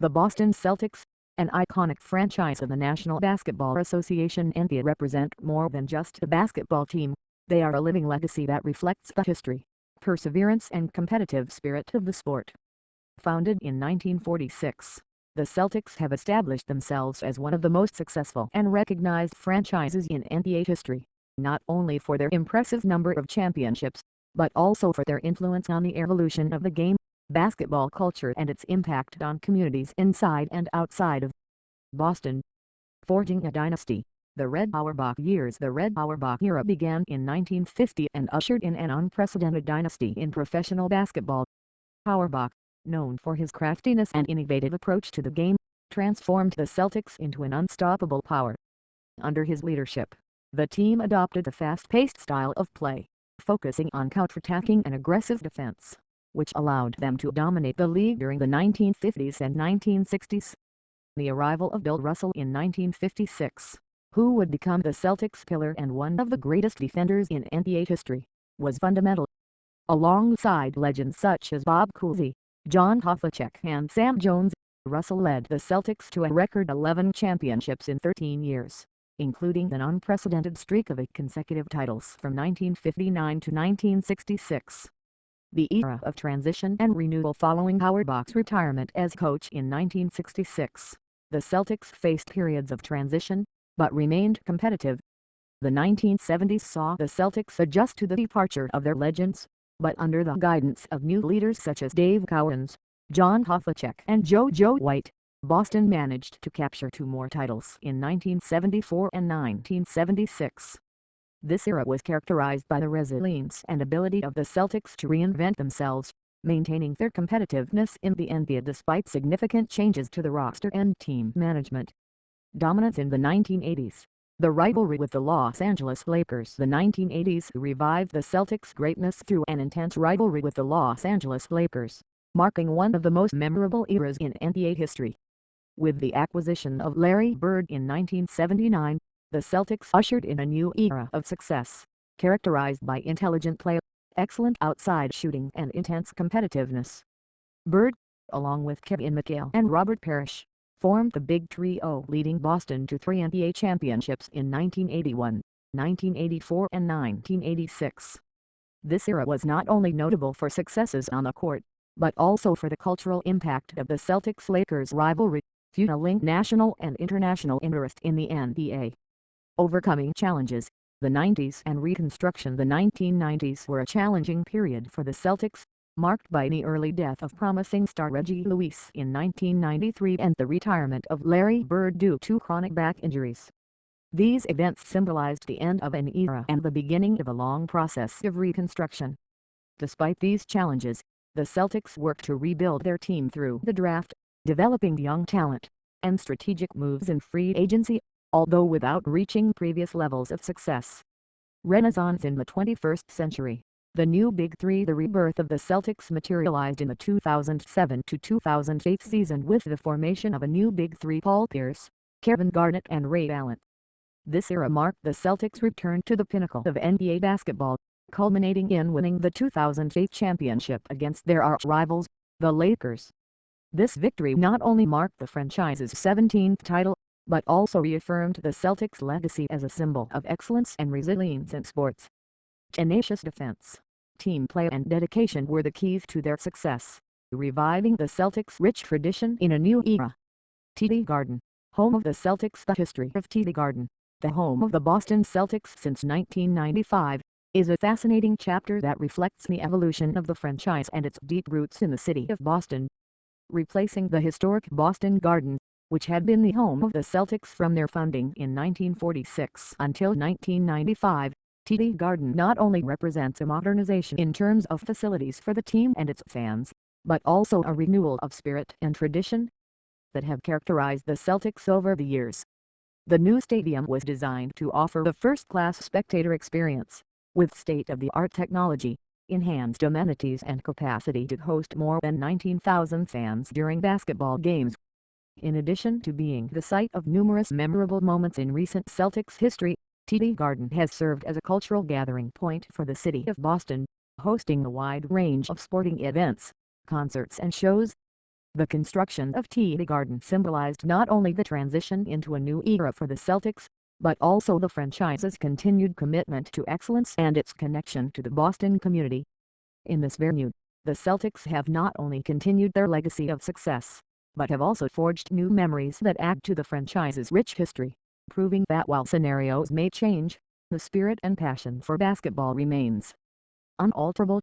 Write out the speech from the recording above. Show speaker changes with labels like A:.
A: The Boston Celtics, an iconic franchise of the National Basketball Association NBA, represent more than just a basketball team. They are a living legacy that reflects the history, perseverance and competitive spirit of the sport. Founded in 1946, the Celtics have established themselves as one of the most successful and recognized franchises in NBA history, not only for their impressive number of championships, but also for their influence on the evolution of the game, basketball culture and its impact on communities inside and outside of Boston. Forging a dynasty, the Red Auerbach years. The Red Auerbach era began in 1950 and ushered in an unprecedented dynasty in professional basketball. Auerbach, known for his craftiness and innovative approach to the game, transformed the Celtics into an unstoppable power. Under his leadership, the team adopted a fast-paced style of play, focusing on counterattacking and aggressive defense, which allowed them to dominate the league during the 1950s and 1960s. The arrival of Bill Russell in 1956, who would become the Celtics' pillar and one of the greatest defenders in NBA history, was fundamental. Alongside legends such as Bob Cousy, John Havlicek and Sam Jones, Russell led the Celtics to a record 11 championships in 13 years, including an unprecedented streak of 8 consecutive titles from 1959 to 1966. The era of transition and renewal following Auerbach's retirement as coach in 1966, the Celtics faced periods of transition, but remained competitive. The 1970s saw the Celtics adjust to the departure of their legends, but under the guidance of new leaders such as Dave Cowens, John Havlicek and Joe White, Boston managed to capture 2 more titles in 1974 and 1976. This era was characterized by the resilience and ability of the Celtics to reinvent themselves, maintaining their competitiveness in the NBA despite significant changes to the roster and team management. Dominance in the 1980s. The rivalry with the Los Angeles Lakers. The 1980s revived the Celtics' greatness through an intense rivalry with the Los Angeles Lakers, marking one of the most memorable eras in NBA history. With the acquisition of Larry Bird in 1979, the Celtics ushered in a new era of success, characterized by intelligent play, excellent outside shooting and intense competitiveness. Bird, along with Kevin McHale and Robert Parrish, formed the Big Trio, leading Boston to 3 NBA championships in 1981, 1984 and 1986. This era was not only notable for successes on the court, but also for the cultural impact of the Celtics-Lakers rivalry, fueling national and international interest in the NBA. Overcoming challenges. The 90s and Reconstruction. The 1990s were a challenging period for the Celtics, marked by the early death of promising star Reggie Lewis in 1993 and the retirement of Larry Bird due to chronic back injuries. These events symbolized the end of an era and the beginning of a long process of reconstruction. Despite these challenges, the Celtics worked to rebuild their team through the draft, developing young talent, and strategic moves in free agency, although without reaching previous levels of success. Renaissance in the 21st century. The new Big Three. The rebirth of the Celtics materialized in the 2007-2008 season with the formation of a new Big Three: Paul Pierce, Kevin Garnett and Ray Allen. This era marked the Celtics' return to the pinnacle of NBA basketball, culminating in winning the 2008 championship against their arch-rivals, the Lakers. This victory not only marked the franchise's 17th title, but also reaffirmed the Celtics' legacy as a symbol of excellence and resilience in sports. Tenacious defense, team play and dedication were the keys to their success, reviving the Celtics' rich tradition in a new era. TD Garden, home of the Celtics. The history of TD Garden, the home of the Boston Celtics since 1995, is a fascinating chapter that reflects the evolution of the franchise and its deep roots in the city of Boston. Replacing the historic Boston Garden, which had been the home of the Celtics from their founding in 1946 until 1995, TD Garden not only represents a modernization in terms of facilities for the team and its fans, but also a renewal of spirit and tradition that have characterized the Celtics over the years. The new stadium was designed to offer a first-class spectator experience, with state-of-the-art technology, enhanced amenities and capacity to host more than 19,000 fans during basketball games. In addition to being the site of numerous memorable moments in recent Celtics history, TD Garden has served as a cultural gathering point for the city of Boston, hosting a wide range of sporting events, concerts and shows. The construction of TD Garden symbolized not only the transition into a new era for the Celtics, but also the franchise's continued commitment to excellence and its connection to the Boston community. In this venue, the Celtics have not only continued their legacy of success, but have also forged new memories that add to the franchise's rich history, proving that while scenarios may change, the spirit and passion for basketball remains unalterable.